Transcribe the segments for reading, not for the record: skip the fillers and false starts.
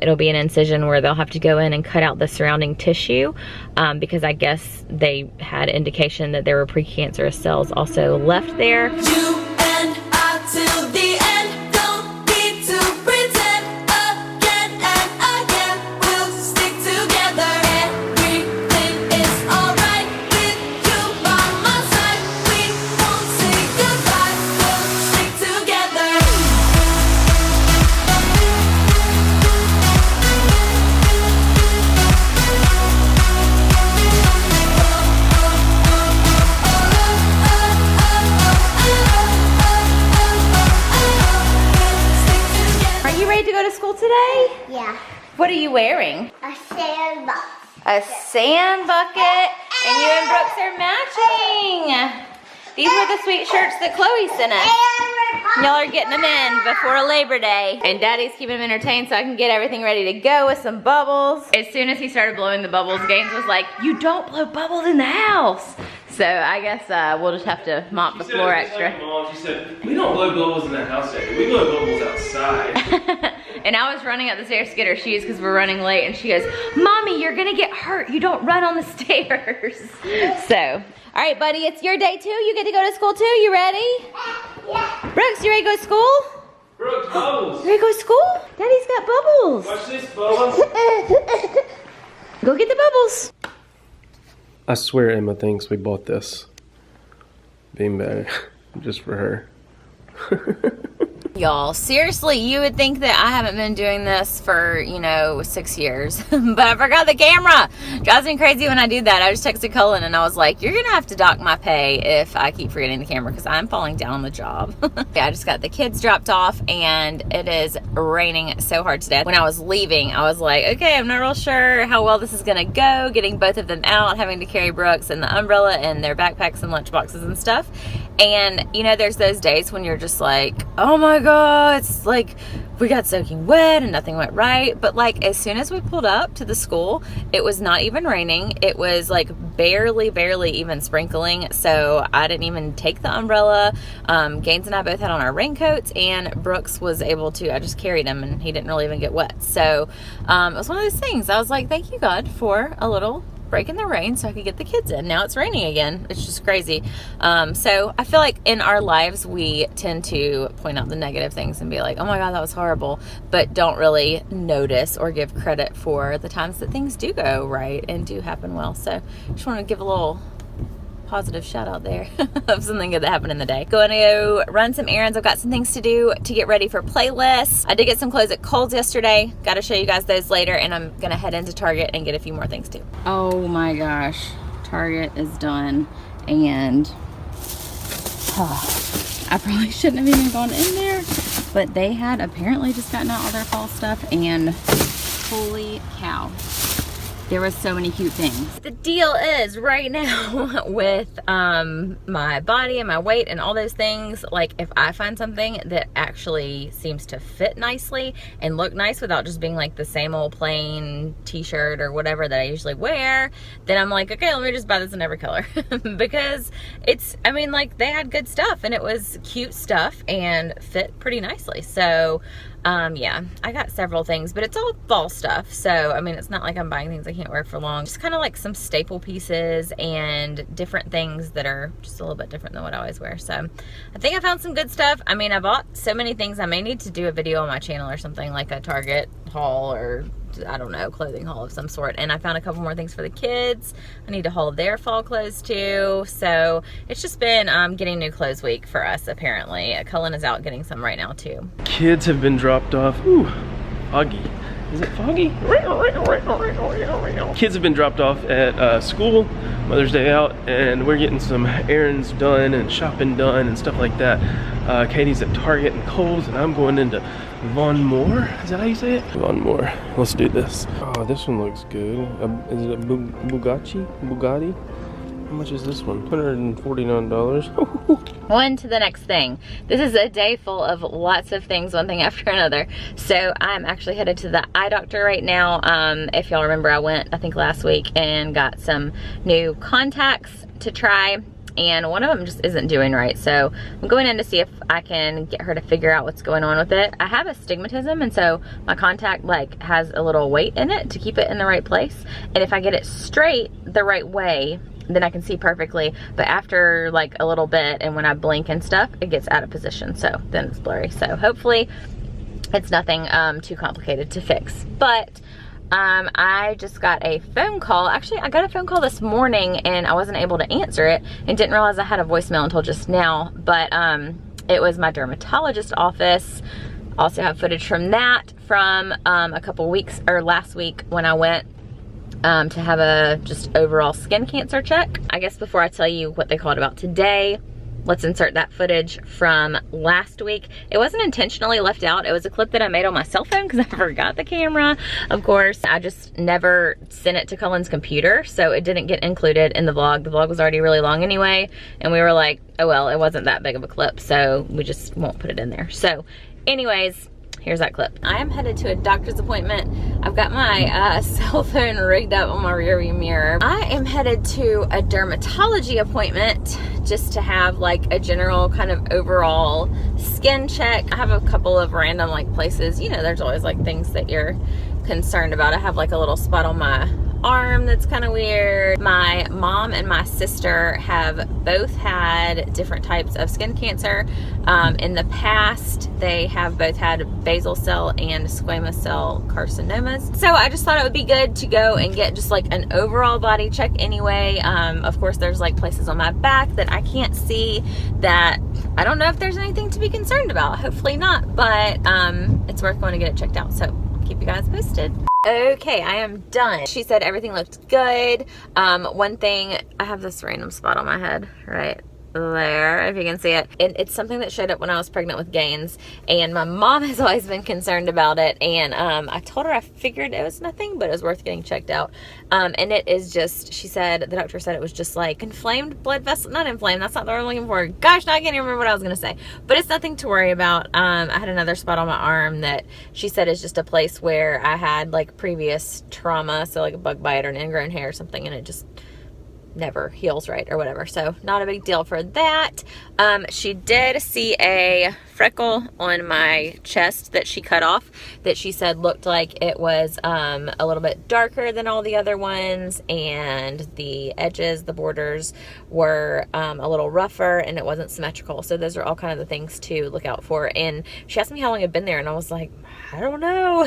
it'll be an incision where they'll have to go in and cut out the surrounding tissue because I guess they had indication that there were precancerous cells also left there. You and I till the end, don't need to pretend again and again, we'll stick together. Everything is alright with you by my side, we won't say goodbye, we'll stick together. Are you ready to go to school today? Yeah, What are you wearing? a sandbox. A sand bucket, and you and Brooks are matching. These were the sweet shirts that Chloe sent us. Y'all are getting them in before Labor Day. And Daddy's keeping them entertained so I can get everything ready to go with some bubbles. As soon as he started blowing the bubbles, Gaines was like, you don't blow bubbles in the house. So I guess we'll just have to mop the floor extra. Like Mom, she said, we don't blow bubbles in the house yet. We blow bubbles outside. And I was running up the stairs to get her shoes because we're running late, and she goes, Mommy, you're gonna get hurt. You don't run on the stairs. So, all right, buddy, it's your day too. You get to go to school too. You ready? Yeah. Brooks, you ready to go to school? Brooks, bubbles. You ready to go to school? Daddy's got bubbles. Watch this, Bubba. Go get the bubbles. I swear Emma thinks we bought this bean bag just for her. Y'all, seriously, you would think that I haven't been doing this for, 6 years. But I forgot the camera. Drives me crazy when I do that. I just texted Cullen and I was like, you're going to have to dock my pay if I keep forgetting the camera because I'm falling down on the job. Yeah, I just got the kids dropped off and it is raining so hard today. When I was leaving, I was like, okay, I'm not real sure how well this is going to go. Getting both of them out, having to carry Brooks and the umbrella and their backpacks and lunch boxes and stuff. And, there's those days when you're just like, oh my God, it's like we got soaking wet and nothing went right. But like as soon as we pulled up to the school, it was not even raining. It was like barely even sprinkling. So I didn't even take the umbrella. Gaines and I both had on our raincoats, and Brooks was able to, I just carried him and he didn't really even get wet. So it was one of those things. I was like, thank you God for a little break in the rain so I could get the kids in. Now it's raining again. It's just crazy. So I feel like in our lives we tend to point out the negative things and be like, oh my God, that was horrible, but don't really notice or give credit for the times that things do go right and do happen well. So just want to give a little positive shout out there of something good that happened in the day. Going to go run some errands. I've got some things to do to get ready for playlists. I did get some clothes at Kohl's yesterday. Got to show you guys those later, and I'm gonna head into Target and get a few more things too. Oh my gosh, Target is done, and I probably shouldn't have even gone in there, but they had apparently just gotten out all their fall stuff, and holy cow, there was so many cute things. The deal is right now with my body and my weight and all those things, like if I find something that actually seems to fit nicely and look nice without just being like the same old plain t-shirt or whatever that I usually wear, then I'm like, okay, let me just buy this in every color. Because it's, I mean, like they had good stuff and it was cute stuff and fit pretty nicely. So yeah, I got several things, but it's all fall stuff. So, I mean, it's not like I'm buying things I can't wear for long. Just kind of like some staple pieces and different things that are just a little bit different than what I always wear. So, I think I found some good stuff. I mean, I bought so many things. I may need to do a video on my channel or something, like a Target haul or I don't know, clothing haul of some sort. And I found a couple more things for the kids. I need to haul their fall clothes too. So it's just been getting new clothes week for us apparently. Cullen is out getting some right now too. Kids have been dropped off. Ooh, foggy. Is it foggy? Kids have been dropped off at school, Mother's Day out, and we're getting some errands done and shopping done and stuff like that. Katie's at Target and Kohl's, and I'm going into Von Moore. Is that how you say it? Von Moore. Let's do this. Oh, this one looks good. Is it a Bugatti? How much is this one? $149. On to the next thing. This is a day full of lots of things, one thing after another. So I'm actually headed to the eye doctor right now. If y'all remember, I went, I think last week, and got some new contacts to try. and one of them just isn't doing right. So I'm going in to see if I can get her to figure out what's going on with it. I have astigmatism, and so my contact like has a little weight in it to keep it in the right place. And if I get it straight the right way, then I can see perfectly. But after like a little bit, and when I blink and stuff, it gets out of position. So then it's blurry. So hopefully it's nothing too complicated to fix. But I just got a phone call. Actually, I got a phone call this morning and I wasn't able to answer it and didn't realize I had a voicemail until just now. But it was my dermatologist office. Also have footage from that from a couple weeks, or last week when I went to have a just overall skin cancer check. I guess before I tell you what they called about today, let's insert that footage from last week. It wasn't intentionally left out. It was a clip that I made on my cell phone because I forgot the camera. Of course, I just never sent it to Cullen's computer, so it didn't get included in the vlog. The vlog was already really long anyway, and we were like, oh well, it wasn't that big of a clip, so we just won't put it in there. So anyways, here's that clip. I am headed to a doctor's appointment. I've got my cell phone rigged up on my rearview mirror. I am headed to a dermatology appointment just to have like a general kind of overall skin check. I have a couple of random like places, you know, there's always like things that you're concerned about. I have like a little spot on my arm that's kind of weird. My mom and my sister have both had different types of skin cancer. In the past, they have both had basal cell and squamous cell carcinomas. So I just thought it would be good to go and get just like an overall body check anyway. Of course, there's like places on my back that I can't see that I don't know if there's anything to be concerned about. Hopefully not, but it's worth going to get it checked out. So keep you guys posted. Okay, I am done. She said everything looked good. One thing, I have this random spot on my head right there, if you can see it. And it's something that showed up when I was pregnant with Gaines, and my mom has always been concerned about it. And I told her I figured it was nothing, but it was worth getting checked out. And it is just, she said, the doctor said it was just like inflamed blood vessel, not inflamed, that's not the word I'm looking for. Gosh, now I can't even remember what I was gonna say, but it's nothing to worry about. I had another spot on my arm that she said is just a place where I had like previous trauma, so like a bug bite or an ingrown hair or something, and it just never heals right or whatever. So not a big deal for that. She did see a freckle on my chest that she cut off that she said looked like it was a little bit darker than all the other ones, and the edges, the borders were a little rougher, and it wasn't symmetrical. So those are all kind of the things to look out for. And she asked me how long it'd been there, and I was like, I don't know.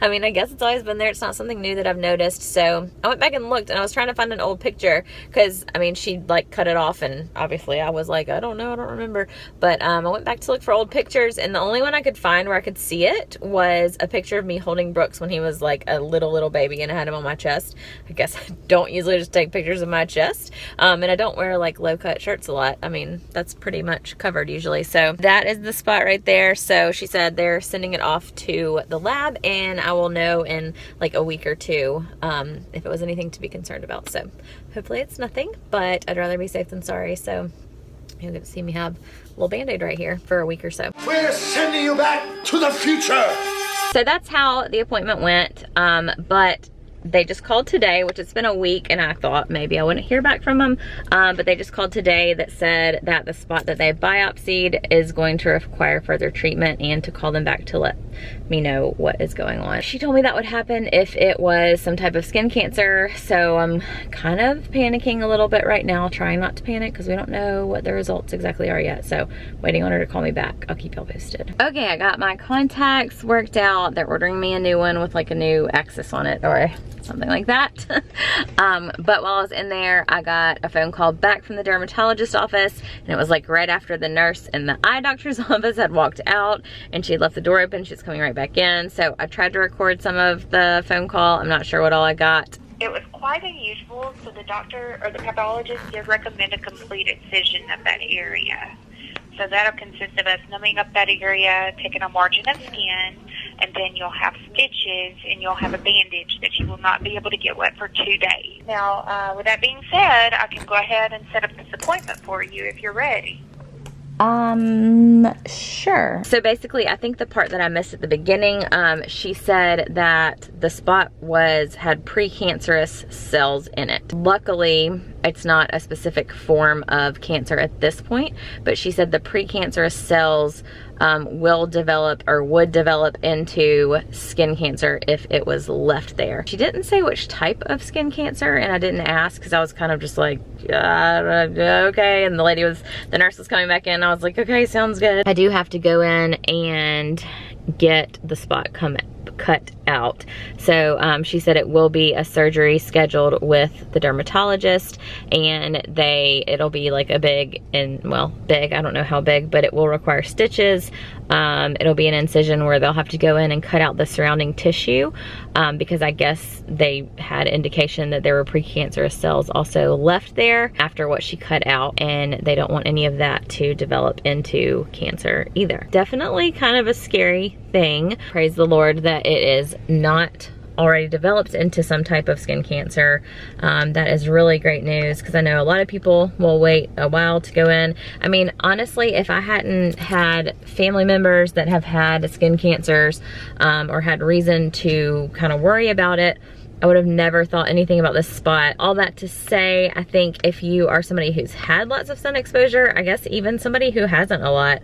I mean, I guess it's always been there. It's not something new that I've noticed. So I went back and looked, and I was trying to find an old picture because, I mean, she like cut it off, and obviously I was like, I don't know, I don't remember. But I went back to look for old pictures, and the only one I could find where I could see it was a picture of me holding Brooks when he was like a little baby, and I had him on my chest. I guess I don't usually just take pictures of my chest. And I don't wear like low cut shirts a lot. I mean, that's pretty much covered usually. So that is the spot right there. So she said they're sending it off to the lab, and I will know in like a week or two if it was anything to be concerned about. So hopefully it's nothing, but I'd rather be safe than sorry. So you'll get to see me have a little band-aid right here for a week or so. We're sending you back to the future. So that's how the appointment went. But they just called today, which it's been a week, and I thought maybe I wouldn't hear back from them. But they just called today that said that the spot that they biopsied is going to require further treatment, and to call them back to let me know what is going on. She told me that would happen if it was some type of skin cancer. So I'm kind of panicking a little bit right now, trying not to panic because we don't know what the results exactly are yet. So waiting on her to call me back. I'll keep y'all posted. Okay, I got my contacts worked out. They're ordering me a new one with like a new axis on it, or something like that. But while I was in there, I got a phone call back from the dermatologist office, and it was like right after the nurse in the eye doctor's office had walked out, and she had left the door open. She's coming right back in. So I tried to record some of the phone call. I'm not sure what all I got. It was quite unusual, so the doctor or the pathologist did recommend a complete excision of that area. So that'll consist of us numbing up that area, taking a margin of skin, and then you'll have stitches, and you'll have a bandage that you will not be able to get wet for 2 days. Now, with that being said, I can go ahead and set up this appointment for you if you're ready. Sure. So basically, I think the part that I missed at the beginning, she said that the spot had precancerous cells in it. Luckily, it's not a specific form of cancer at this point, but she said the precancerous cells will develop or would develop into skin cancer if it was left there. She didn't say which type of skin cancer, and I didn't ask because I was kind of just like, okay. And the nurse was coming back in. I was like, okay, sounds good. I do have to go in and get the spot cut out. So she said it will be a surgery scheduled with the dermatologist, and it'll be like a big, I don't know how big, but it will require stitches. It'll be an incision where they'll have to go in and cut out the surrounding tissue, because I guess they had indication that there were precancerous cells also left there after what she cut out, and they don't want any of that to develop into cancer either. Definitely kind of a scary thing. Praise the Lord that it is not already developed into some type of skin cancer. That is really great news, because I know a lot of people will wait a while to go in. I mean, honestly, if I hadn't had family members that have had skin cancers or had reason to kind of worry about it, I would have never thought anything about this spot. All that to say, I think if you are somebody who's had lots of sun exposure, I guess even somebody who hasn't a lot,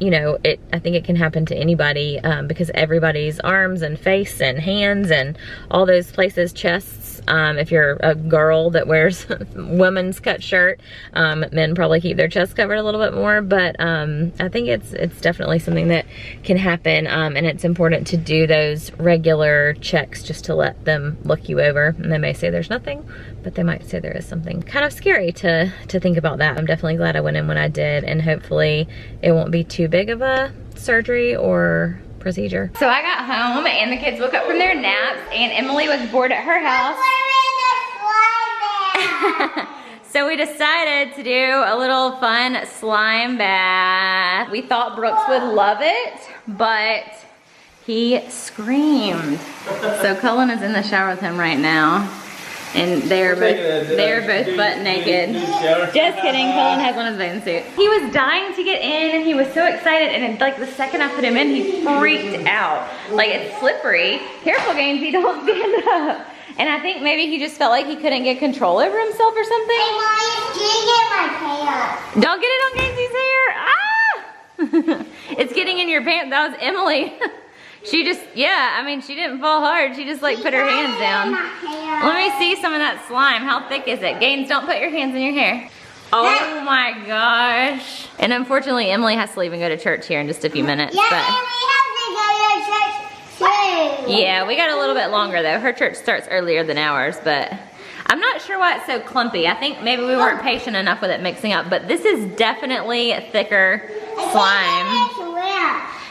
you know, I think it can happen to anybody, because everybody's arms and face and hands and all those places, chests, if you're a girl that wears women's cut shirt, men probably keep their chest covered a little bit more, but I think it's definitely something that can happen, and it's important to do those regular checks just to let them look you over. And they may say there's nothing, but they might say there is something. Kind of scary to think about that. I'm definitely glad I went in when I did, and hopefully it won't be too big of a surgery or procedure. So I got home and the kids woke up from their naps, and Emily was bored at her house. So we decided to do a little fun slime bath. We thought Brooks would love it, but he screamed. So Cullen is in the shower with him right now, and they're both butt naked. Just kidding, Cullen has on his bathing suit. He was dying to get in, and he was so excited, and like the second I put him in, he freaked out. Like, it's slippery. Careful, Gainsey, don't stand up. And I think maybe he just felt like he couldn't get control over himself or something. Hey, Mommy, it's getting in my pants. Don't get it on Gainsey's hair. Ah! It's getting in your pants. That was Emily. She just, yeah, I mean, she didn't fall hard. She just like put her hands down. Let me see some of that slime. How thick is it? Gaines, don't put your hands in your hair. Oh my gosh. And unfortunately, Emily has to leave and go to church here in just a few minutes. Yeah, but and we have to go to church too. yeah, we got a little bit longer though. Her church starts earlier than ours, but I'm not sure why it's so clumpy. I think maybe we weren't patient enough with it mixing up, but this is definitely thicker slime.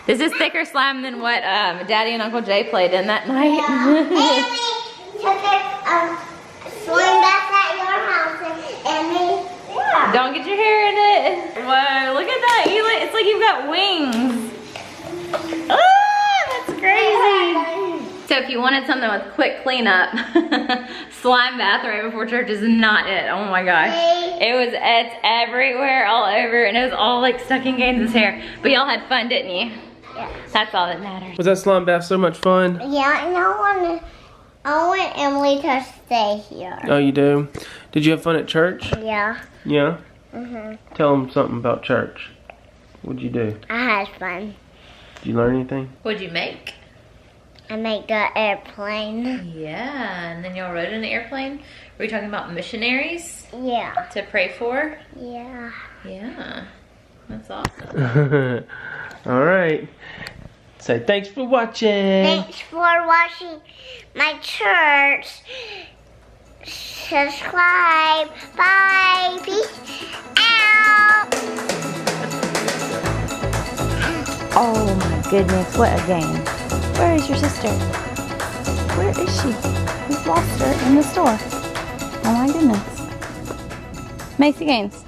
This is thicker slime than what Daddy and Uncle Jay played in that night. Yeah. And we took a swim bath at your house, and we, Don't get your hair in it. Whoa, look at that. It's like you've got wings. Oh, that's crazy. So if you wanted something with quick cleanup, slime bath right before church is not it. Oh my gosh. It's everywhere, all over, and it was all like stuck in Gaines's hair. But y'all had fun, didn't you? Yeah. That's all that matters. Was that slime bath so much fun? Yeah, and I want Emily to stay here. Oh, you do? Did you have fun at church? Yeah. Yeah? Tell them something about church. What'd you do? I had fun. Did you learn anything? What'd you make? I made the airplane. Yeah, and then y'all rode in an airplane. Were you talking about missionaries Yeah. to pray for? Yeah. Yeah, that's awesome. All right. Say thanks for watching. Thanks for watching my church. Subscribe. Bye. Peace out. Oh my goodness, what a game. Where is your sister? Where is she? We've lost her in the store. Oh my goodness. Macy Gaines.